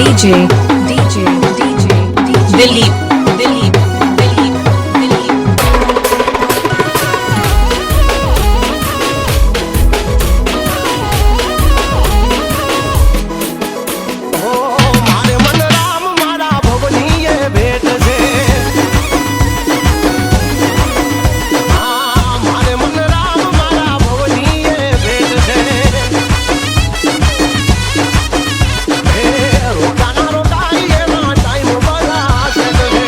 DJ, Dilip, Dilip, Dilip, Dilip. મારે મન રામ મારા ભવનીએ ભેટ છે. મારે મન રામ મારા ભવનીએ ભેટ છે. રોકાના રોકાઈ એના ટાઈમ બધા સેટ છે.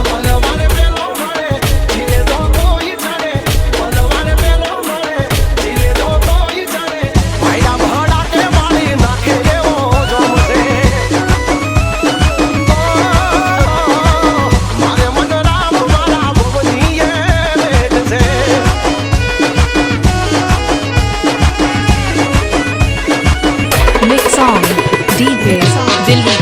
ભલવાને પેલો મળે જીલે તો કોઈ ચાલે. ભલવાને પેલો મળે જીલે તો કોઈ ચાલે. ભાઈડા ભડા કે વાળી નાખે એવો જમશે. મારે મન રામ મારા ભવનીએ ભેટ છે. Mix song, DJ, Dilip.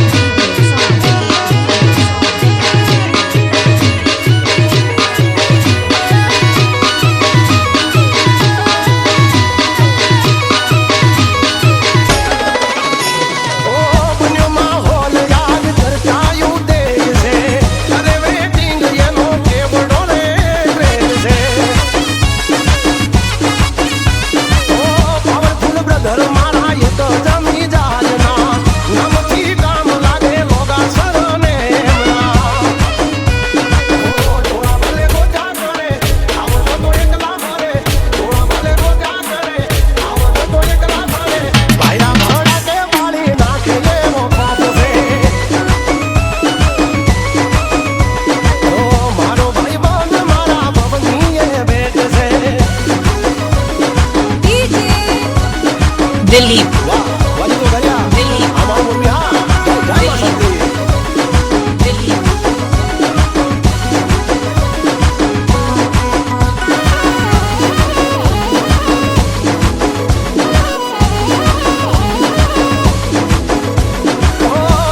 બન્યો માહોલ યાદ કરતાયું દેજ છે. અરે વેટિંગ એનો કેવડો રે ક્રેઝ છે. પાવરફુલ બ્રધર મારા એ તો જમી જાજના. નામથી કામ લાગે લોગા સરને એમના. થોડા ભલે ગોજા કરે આવતો તો એકલા મારે. થોડા ભલે ગોજા કરે આવતો તો એકલા મારે. ભાઈરા ભડા કે વાળી નાખે એવો પાપ છે. મારો ભાઈ બંધ મારા ભવનીએ ભેટ છે. Dilip, વાહ વાજી તો ગયા. Dilip, અમારું મમ્મી હા જય શક્તિ. Dilip.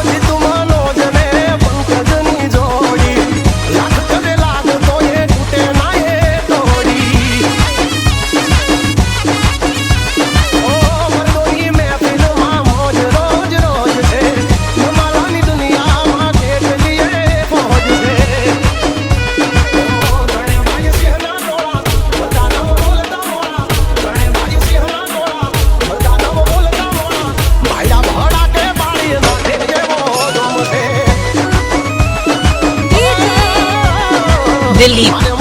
જીતુ મનોજ ને પંકજની જોડી. લાખ કરે લાખ તો એ તૂટે ના એ તોડી. મરદોની મહેફિલમાં મોજ રોજ રોજ છે. મારાની દુનિયામાં કેટલી એ ફોજ છે. ગણે ભાઈ સિંહના ટોળા બધા નવ બોલતા મોળા. ગણે ભાઈ સિંહના ટોળા બધા નવ બોલતા મોળા. ભાઈડા ભડા કે બાળી નાખે એવો દમ છે. Dilip, મારે